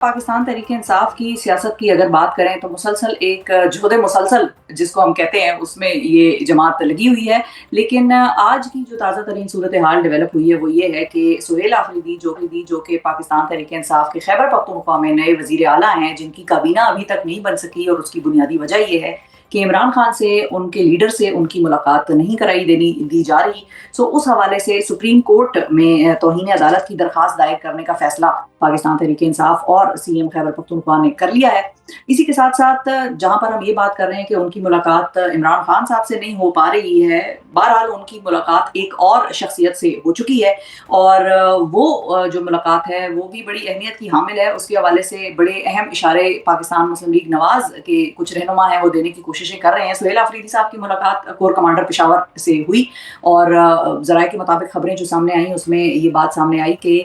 पाकिस्तान तहरीक इंसाफ की सियासत की अगर बात करें तो मुसलसल एक जुहद मुसलसल जिसको हम कहते हैं उसमें ये जमात लगी हुई है। लेकिन आज की जो ताज़ा तरीन सूरत हाल डेवलप हुई है वो ये है कि सुहेल आफरीदी जो कि पाकिस्तान तहरीक इंसाफ के खैबर पख्तूनख्वा में नए वजीर आला हैं, जिनकी काबीना अभी तक नहीं बन सकी और उसकी बुनियादी वजह ये है कि इमरान खान से, उनके लीडर से उनकी मुलाकात नहीं कराई देनी दी जा रही। सो उस हवाले से सुप्रीम कोर्ट में तौहीन अदालत की दरखास्त दायर करने का फैसला पाकिस्तान तहरीक इंसाफ और सीएम खैबर पख्तूनख्वा ने कर लिया है। इसी के साथ साथ जहां पर हम ये बात कर रहे हैं कि उनकी मुलाकात इमरान खान साहब से नहीं हो पा रही है, बहरहाल उनकी मुलाकात एक और शख्सियत से हो चुकी है और वो जो मुलाकात है वो भी बड़ी अहमियत की हामिल है। उसके हवाले से बड़े अहम इशारे पाकिस्तान मुस्लिम लीग नवाज के कुछ रहनुमा हैं वो देने की कोशिशें कर रहे हैं। सुहेल आफरीदी साहब की मुलाकात कोर कमांडर पेशावर से हुई और जराये के मुताबिक खबरें जो सामने आई उसमें ये बात सामने आई कि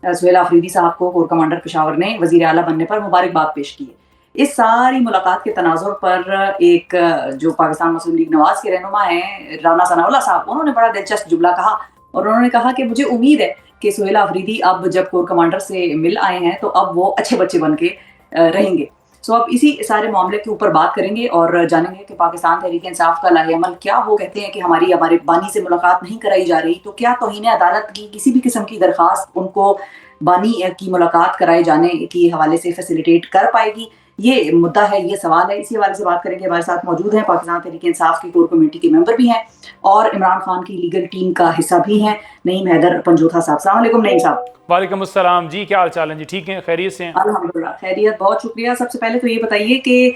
सुहेल आफरीदी साहब को कोर कमांडर पेशावर ने वजीर आला बनने पर मुबारकबाद पेश की है। इस सारी मुलाकात के तनाजुर पर एक जो पाकिस्तान मुस्लिम लीग नवाज के रहनुमा हैं राना सनाउल्लाह साहब, उन्होंने बड़ा दिलचस्प जुमला कहा और उन्होंने कहा कि मुझे उम्मीद है कि सुहेल आफरीदी अब जब कोर कमांडर से मिल आए हैं तो अब वो अच्छे बच्चे बन के रहेंगे। सो अब इसी सारे मामले के ऊपर बात करेंगे और जानेंगे कि पाकिस्तान तहरीक इंसाफ का लाहेअमल क्या हो। कहते हैं कि हमारे बानी से मुलाकात नहीं कराई जा रही, तो क्या तौहीन अदालत की किसी भी किस्म की दरखास्त उनको बानी की मुलाकात कराए जाने के हवाले से फैसिलिटेट कर पाएगी? ये मुद्दा है, ये सवाल है। इसी हवाले से बात करेंगे। हमारे साथ मौजूद हैं पाकिस्तान तहरीक इंसाफ की कोर कमेटी के मेंबर भी हैं और इमरान खान की लीगल टीम का हिस्सा भी हैं, नईम हैदर पंजोथा साहब। अस्सलाम वालेकुम नईम साहब। वालेकुम अस्सलाम जी, क्या हाल चाल है जी? ठीक है, खैरियत से हैं? अल्हम्दुलिल्लाह खैरियत, बहुत शुक्रिया। सबसे पहले तो ये बताइए कि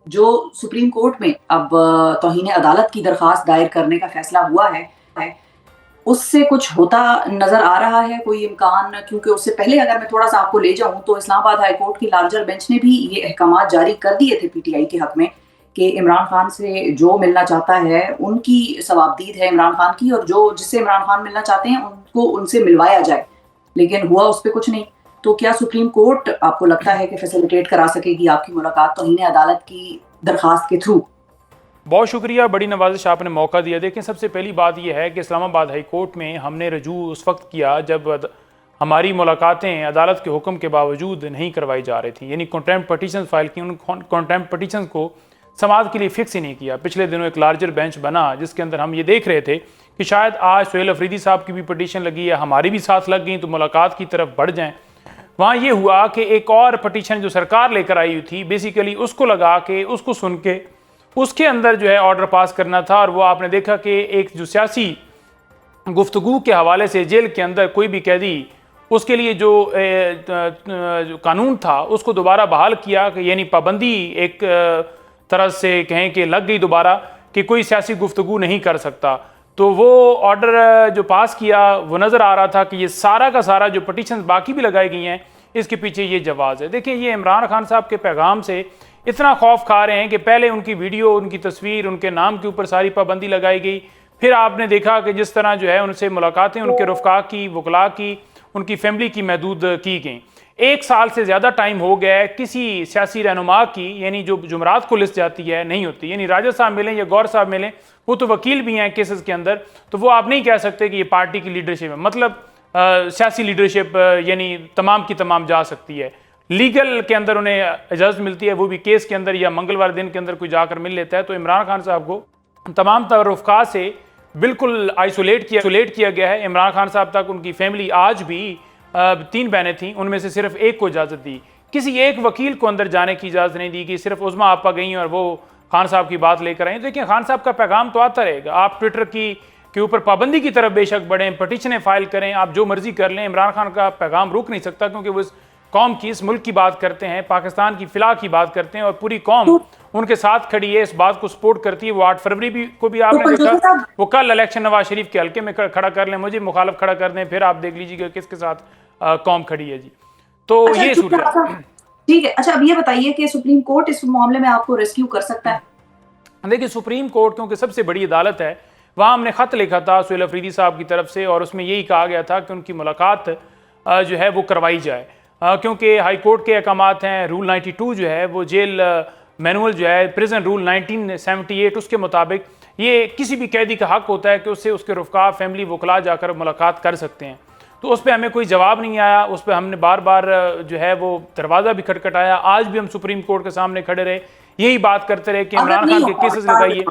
जो सुप्रीम कोर्ट में अब तौहीन अदालत की दरखास्त दायर करने का फैसला हुआ है उससे कुछ होता नजर आ रहा है, कोई इम्कान? क्योंकि उससे पहले अगर मैं थोड़ा सा आपको ले जाऊं तो इस्लामाबाद हाई कोर्ट की लार्जर बेंच ने भी ये अहकाम जारी कर दिए थे पीटीआई के हक में कि इमरान खान से जो मिलना चाहता है उनकी सवाबदीद है इमरान खान की, और जो जिससे इमरान खान मिलना चाहते हैं उनको उनसे मिलवाया जाए। लेकिन हुआ उस पर कुछ नहीं। तो क्या सुप्रीम कोर्ट आपको लगता है कि फैसिलिटेट करा सकेगी आपकी मुलाकात तौहीन अदालत की दरखास्त के थ्रू? बहुत शुक्रिया, बड़ी नवाजिश आपने मौका दिया। देखें, सबसे पहली बात यह है कि इस्लामाबाद हाई कोर्ट में हमने रजू उस वक्त किया जब हमारी मुलाकातें अदालत के हुक्म के बावजूद नहीं करवाई जा रही थी, यानी कंटेम्प्ट पटिशन फाइल की। उन कंटेम्प्ट पटिशन को समाज के लिए फिक्स ही नहीं किया। पिछले दिनों एक लार्जर बेंच बना जिसके अंदर हम ये देख रहे थे कि शायद आज सुहेल अफरीदी साहब की भी पटिशन लगी है, हमारी भी साथ लग गई तो मुलाकात की तरफ बढ़ जाएँ। वहाँ ये हुआ कि एक और पटिशन जो सरकार लेकर आई हुई थी, बेसिकली उसको लगा के, उसको सुन के उसके अंदर जो है ऑर्डर पास करना था। और वो आपने देखा कि एक जो सियासी गुफ्तगू के हवाले से जेल के अंदर कोई भी कैदी, उसके लिए जो कानून था उसको दोबारा बहाल किया कि यानी पाबंदी एक तरह से कहें कि लग गई दोबारा कि कोई सियासी गुफ्तगू नहीं कर सकता। तो वो ऑर्डर जो पास किया वो नज़र आ रहा था कि ये सारा का सारा जो पटिशन बाकी भी लगाई गई हैं इसके पीछे ये जवाज़ है। देखिए, ये इमरान खान साहब के पैगाम से इतना खौफ खा रहे हैं कि पहले उनकी वीडियो, उनकी तस्वीर, उनके नाम के ऊपर सारी पाबंदी लगाई गई। फिर आपने देखा कि जिस तरह जो है उनसे मुलाकातें उनके रफ़्क़ा की, वकला की, उनकी फैमिली की महदूद की गई। 1 साल से ज़्यादा टाइम हो गया है, किसी सियासी रहनुमा की यानी जो जुमरात को लिस्ट जाती है नहीं होती। यानी राजा साहब मिलें या गौर साहब मिलें, वो तो वकील भी हैं केसेस के अंदर, तो वो आप नहीं कह सकते कि ये पार्टी की लीडरशिप है। मतलब सियासी लीडरशिप यानी तमाम की तमाम जा सकती है। लीगल के अंदर उन्हें इजाज़त मिलती है, वो भी केस के अंदर या मंगलवार दिन के अंदर कोई जाकर मिल लेता है। तो इमरान खान साहब को तमाम तवरुफ़ा से बिल्कुल आइसोलेट किया गया है। इमरान खान साहब तक उनकी फैमिली आज भी 3 बहनें थीं, उनमें से सिर्फ एक को इजाज़त दी, किसी एक वकील को अंदर जाने की इजाज़त नहीं दी कि सिर्फ उज़मा आपा गई और वो खान साहब की बात लेकर आई। देखिए, खान साहब का पैगाम तो आता रहेगा। आप ट्विटर के ऊपर पाबंदी की तरफ बेशक बढ़ें, पटिशनें फाइल करें, आप जो मर्जी कर लें, इमरान खान का पैगाम रुक नहीं सकता, क्योंकि वो इस कौम की, इस मुल्क की बात करते हैं, पाकिस्तान की फिलहाल की बात करते हैं और पूरी कौम उनके साथ खड़ी है, इस बात को सपोर्ट करती है। वो 8 फरवरी भी को भी आपने देखा, वो कल इलेक्शन नवाज शरीफ के हल्के में खड़ा कर लें, मुझे मुखालफ खड़ा कर दें, फिर आप देख लीजिएगा किसके साथ कौम खड़ी है जी। तो अच्छा, ये सूरत ठीक है। अच्छा, अब ये बताइए कि सुप्रीम कोर्ट इस मामले में आपको रेस्क्यू कर सकता है? देखिए, सुप्रीम कोर्ट क्योंकि सबसे बड़ी अदालत है, वहाँ हमने ख़त लिखा था सुहेल अफरीदी साहब की तरफ से और उसमें यही कहा गया था कि उनकी मुलाकात जो है वो करवाई जाए, क्योंकि हाई कोर्ट के अहकाम हैं। रूल 92 जो है वो जेल मैनुअल जो है, प्रिजन रूल 1978, उसके मुताबिक ये किसी भी कैदी का हक होता है कि उससे उसके रफ़्क़ा, फैमिली, वकला जाकर मुलाकात कर सकते हैं। तो उस पर हमें कोई जवाब नहीं आया। उस पर हमने बार बार जो है वो दरवाज़ा भी खटखटाया। आज भी हम सुप्रीम कोर्ट के सामने खड़े रहे, यही बात करते रहे कि इमरान खान के केसेस लगाइए।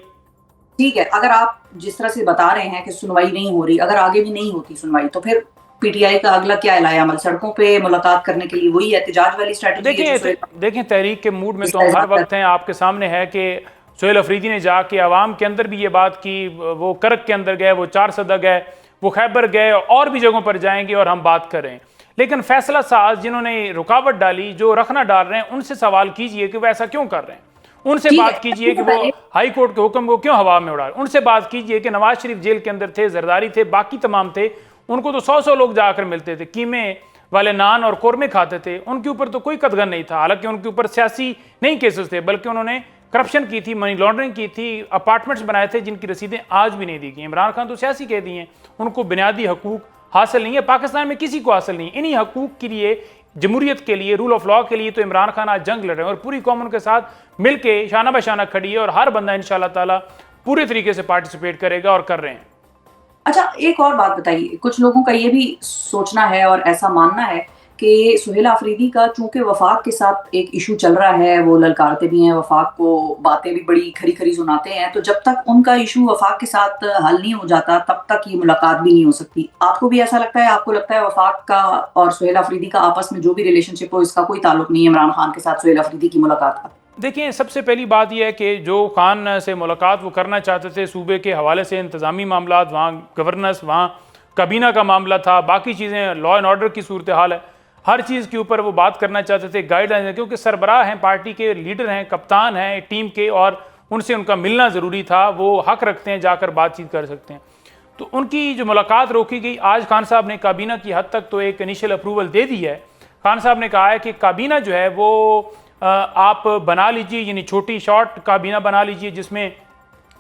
ठीक है, अगर आप जिस तरह से बता रहे हैं कि सुनवाई नहीं हो रही, अगर आगे भी नहीं होती सुनवाई तो फिर पीटीआई का अगला क्या अमल, सड़कों पे मुलाकात करने के लिए वही एहतजाज वाली स्ट्रैटेजी है? देखें तहरीक के मूड में तो हम हर वक्त हैं। आपके सामने है कि सोहेल अफरीदी ने जाके अवाम के अंदर भी ये बात की, वो करक के अंदर गए, वो चार सदा गए, वो खैबर गए, और भी जगहों पर जाएंगे और हम बात करें। लेकिन फैसला साज जिन्होंने रुकावट डाली, जो रखना डाल रहे हैं, उनसे सवाल कीजिए कि वो ऐसा क्यों कर रहे हैं। उनसे बात कीजिए कि वो हाई कोर्ट के हुक्म को क्यों हवा में उड़ा रहे हैं। उनसे बात कीजिए कि नवाज शरीफ जेल के अंदर थे, जरदारी थे, बाकी तमाम थे, उनको तो 100 लोग जाकर मिलते थे, कीमे वाले नान और कोरमे खाते थे, उनके ऊपर तो कोई कदगन नहीं था। हालांकि उनके ऊपर सियासी नहीं केसेस थे, बल्कि उन्होंने करप्शन की थी, मनी लॉन्ड्रिंग की थी, अपार्टमेंट्स बनाए थे जिनकी रसीदें आज भी नहीं दी गई। इमरान खान तो सियासी कह दिए हैं, उनको बुनियादी हकूक हासिल नहीं है, पाकिस्तान में किसी को हासिल नहीं। इन्हीं हकूक के लिए, जमहूरियत के लिए, रूल ऑफ लॉ के लिए तो इमरान खान आज जंग लड़ रहे हैं, और पूरी कौम उनके साथ मिलके शाना बशाना खड़ी है, और हर बंदा इंशाअल्लाह ताला पूरे तरीके से पार्टिसिपेट करेगा, और कर रहे हैं। अच्छा, एक और बात बताइए, कुछ लोगों का ये भी सोचना है और ऐसा मानना है कि सुहेला अफरीदी का चूंकि वफाक के साथ एक इशू चल रहा है, वो ललकारते भी हैं वफाक को, बातें भी बड़ी खरी खरी सुनाते हैं, तो जब तक उनका इशू वफाक के साथ हल नहीं हो जाता तब तक ये मुलाकात भी नहीं हो सकती। आपको भी ऐसा लगता है? आपको लगता है वफाक का और सुहेला अफरीदी का आपस में जो भी रिलेशनशिप हो, इसका कोई ताल्लुक नहीं है इमरान खान के साथ सुहेला अफरीदी की मुलाकात का? देखिए, सबसे पहली बात यह है कि जो खान से मुलाकात वो करना चाहते थे, सूबे के हवाले से इंतज़ामी मामला, वहाँ गवर्नेंस, वहाँ काबीना का मामला था, बाकी चीज़ें, लॉ एंड ऑर्डर की सूरत हाल है, हर चीज़ के ऊपर वो बात करना चाहते थे, गाइडलाइन है, क्योंकि सरबराह हैं, पार्टी के लीडर हैं, कप्तान हैं टीम के, और उनसे उनका मिलना ज़रूरी था। वो हक रखते हैं, जाकर बातचीत कर सकते हैं। तो उनकी जो मुलाकात रोकी गई, आज खान साहब ने काबीना की हद तक तो एक इनिशियल अप्रूवल दे दी है। खान साहब ने कहा है कि काबीना जो है वो आप बना लीजिए, यानी छोटी शॉर्ट काबीना बना लीजिए, जिसमें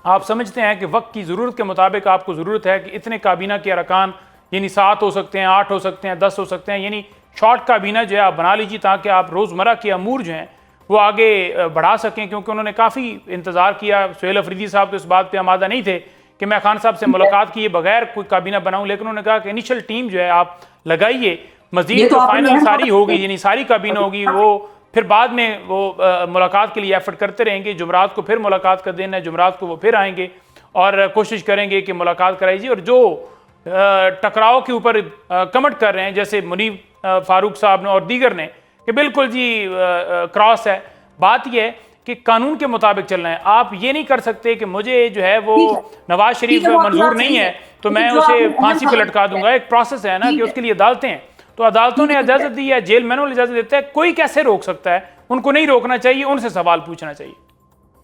आप समझते हैं कि वक्त की ज़रूरत के मुताबिक आपको ज़रूरत है कि इतने काबीना के अरकान, यानी 7 हो सकते हैं, 8 हो सकते हैं, 10 हो सकते हैं, यानी शॉर्ट काबीना जो है आप बना लीजिए, ताकि आप रोज़मर्रा के अमूर जो हैं वो आगे बढ़ा सकें। क्योंकि उन्होंने काफ़ी इंतज़ार किया, सुहेल अफरीदी साहब तो इस बात पर आमादा नहीं थे कि मैं खान साहब से मुलाकात किए बगैर कोई काबीना बनाऊँ, लेकिन उन्होंने कहा कि इनिशियल टीम जो है आप लगाइए, मज़ीद तो फाइनल सारी होगी, यानी सारी काबीना होगी, वो फिर बाद में वो मुलाकात के लिए एफर्ट करते रहेंगे। जुमरात को फिर मुलाकात का दिन है, जुमरात को वो फिर आएंगे और कोशिश करेंगे कि मुलाकात कराइए। और जो टकराव के ऊपर कमेंट कर रहे हैं, जैसे मुनीब फारूक साहब ने और दीगर ने, कि बिल्कुल जी क्रॉस है, बात यह है कि कानून के मुताबिक चलना है। आप ये नहीं कर सकते कि मुझे जो है वो नवाज शरीफ मंजूर नहीं है तो मैं उसे फांसी पर लटका दूंगा। एक प्रोसेस है ना कि उसके लिए अदालतें हैं, तो अदालतों ने इजाजत दी है, जेल मैनुअल इजाजत देता है, कोई कैसे रोक सकता है? उनको नहीं रोकना चाहिए, उनसे सवाल पूछना चाहिए।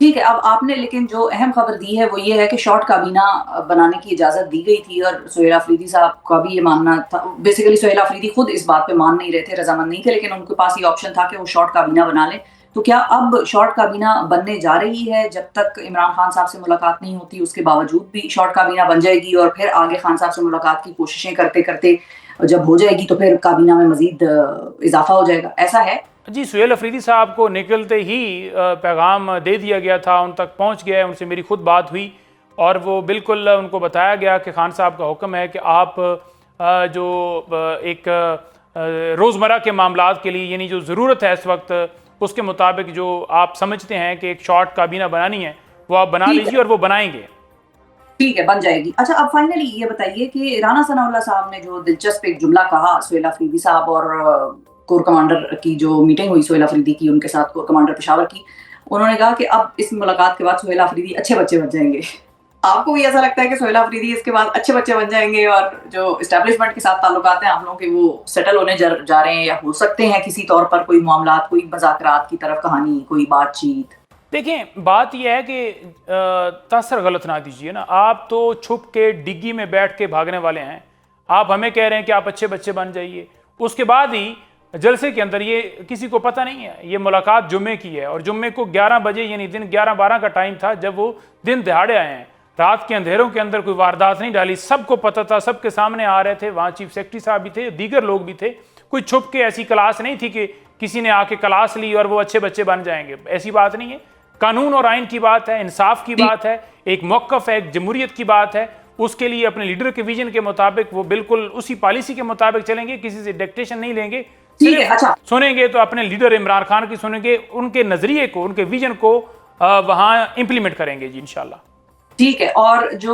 ठीक है, अब आपने लेकिन जो अहम खबर दी है वो ये है कि शॉर्ट काबीना बनाने की इजाजत दी गई थी, और सुहेला अफरीदी साहब का भी ये मानना था, बेसिकली सुहेला अफरीदी खुद इस बात पे मान नहीं रहे थे, रजामंद नहीं थे, लेकिन उनके पास ये ऑप्शन था कि वो शॉर्ट काबीना बना लें। तो क्या अब शॉर्ट काबीना बनने जा रही है? जब तक इमरान खान साहब से मुलाकात नहीं होती उसके बावजूद भी शॉर्ट काबीना बन जाएगी, और फिर आगे खान साहब से मुलाकात की कोशिशें करते करते जब हो जाएगी तो फिर काबीना में मजीद इजाफा हो जाएगा, ऐसा है? जी, सुहेल अफरीदी साहब को निकलते ही पैगाम दे दिया गया था, उन तक पहुंच गया है, उनसे मेरी खुद बात हुई और वो बिल्कुल उनको बताया गया कि खान साहब का हुक्म है कि आप जो एक रोज़मर्रा के मामलात के लिए, यानी जो ज़रूरत है इस वक्त, उसके मुताबिक जो आप समझते हैं कि एक शॉर्ट काबीना बनानी है वो आप बना लीजिए, और वो बनाएंगे। ठीक है, बन जाएगी। अच्छा, अब फाइनली ये बताइए कि राना सनाउल्लाह साहब ने जो दिलचस्प एक जुमला कहा सुहेल अफरीदी साहब और कोर कमांडर की जो मीटिंग हुई सुहेल अफरीदी की उनके साथ, कोर कमांडर पेशावर की, उन्होंने कहा कि अब इस मुलाकात के बाद सुहेल अफरीदी अच्छे बच्चे बन जाएंगे। आपको भी ऐसा लगता है कि सुहेल अफरीदी इसके बाद अच्छे बच्चे बन जाएंगे और जो एस्टैब्लिशमेंट के साथ ताल्लुकात हैं आप लोगों के, वो सेटल होने जा रहे हैं, या हो सकते हैं किसी तौर पर कोई मामलात, कोई मज़ाकरात की तरफ कहानी, कोई बातचीत? देखें, बात यह है कि तासर गलत ना दीजिए ना, आप तो छुप के डिग्गी में बैठ के भागने वाले हैं। आप हमें कह रहे हैं कि आप अच्छे बच्चे बन जाइए, उसके बाद ही जलसे के अंदर, ये किसी को पता नहीं है, ये मुलाकात जुम्मे की है और जुम्मे को 11 बजे, यानी दिन 11-12 का टाइम था जब वो दिन दिहाड़े आए हैं, रात के अंधेरों के अंदर कोई वारदात नहीं डाली, सबको पता था, सबके सामने आ रहे थे, वहाँ चीफ सेक्रेटरी साहब भी थे, दीगर लोग भी थे, कोई छुप के ऐसी क्लास नहीं थी कि किसी ने आके क्लास ली और वो अच्छे बच्चे बन जाएंगे, ऐसी बात नहीं है। कानून और आइन की बात है, इंसाफ की बात है, एक मौक़िफ़ है, एक जमहूरियत की बात है, उसके लिए अपने लीडर के विजन के मुताबिक वो बिल्कुल उसी पॉलिसी के मुताबिक चलेंगे, किसी से डिक्टेशन नहीं लेंगे। ठीक है, अच्छा सुनेंगे तो अपने लीडर इमरान खान की सुनेंगे, उनके नजरिए को, उनके विजन को वहां इंप्लीमेंट करेंगे जी इंशाल्लाह। ठीक है। और जो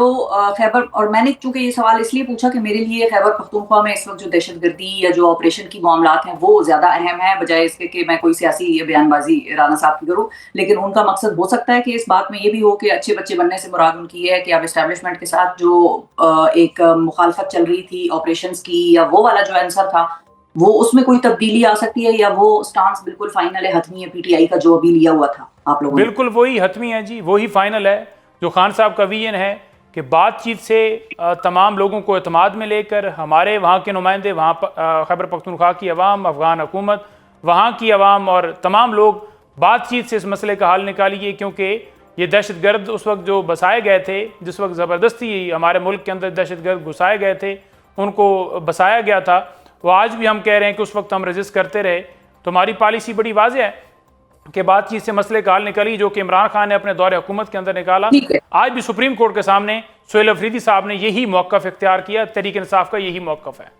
खैबर, और मैंने चूंकि ये सवाल इसलिए पूछा कि मेरे लिए खैबर पख्तूनख्वा में इस वक्त जो दहशतगर्दी या जो ऑपरेशन की मामलात हैं वो ज्यादा अहम है, बजाय इसके कि मैं कोई सियासी बयानबाजी राना साहब की करूं। लेकिन उनका मकसद हो सकता है कि इस बात में ये भी हो कि अच्छे बच्चे बनने से मुराद उनकी है कि अब इस्टेब्लिशमेंट के साथ जो एक मुखालफत चल रही थी ऑपरेशन की, या वो वाला जो आंसर था, वो उसमें कोई तब्दीली आ सकती है, या वो स्टांस बिल्कुल फाइनल है, हतमी है पीटीआई का जो अभी लिया हुआ था आप लोगों ने? बिल्कुल वही हतमी है जी, वही फाइनल है जो खान साहब का विजन है कि बातचीत से तमाम लोगों को एतमाद में लेकर हमारे वहाँ के नुमाइंदे, वहाँ खैबर पख्तूनख्वा की अवाम, अफगान हुकूमत, वहाँ की अवाम और तमाम लोग बातचीत से इस मसले का हल निकालिए। क्योंकि ये दहशतगर्द उस वक्त जो बसाए गए थे, जिस वक्त ज़बरदस्ती हमारे मुल्क के अंदर दहशतगर्द घुसाए गए थे, उनको बसाया गया था, वो आज भी हम कह रहे हैं कि उस वक्त हम रजिस्ट करते रहे। तो हमारी पॉलिसी बड़ी वाज़ेह है कि बातचीत से मसले का हल निकाली, जो कि इमरान खान ने अपने दौरे हुकूमत के अंदर निकाला। आज भी सुप्रीम कोर्ट के सामने सुहेल अफरीदी साहब ने यही मौक़िफ़ इख्तियार किया, तहरीक इंसाफ का यही मौक़िफ़ है।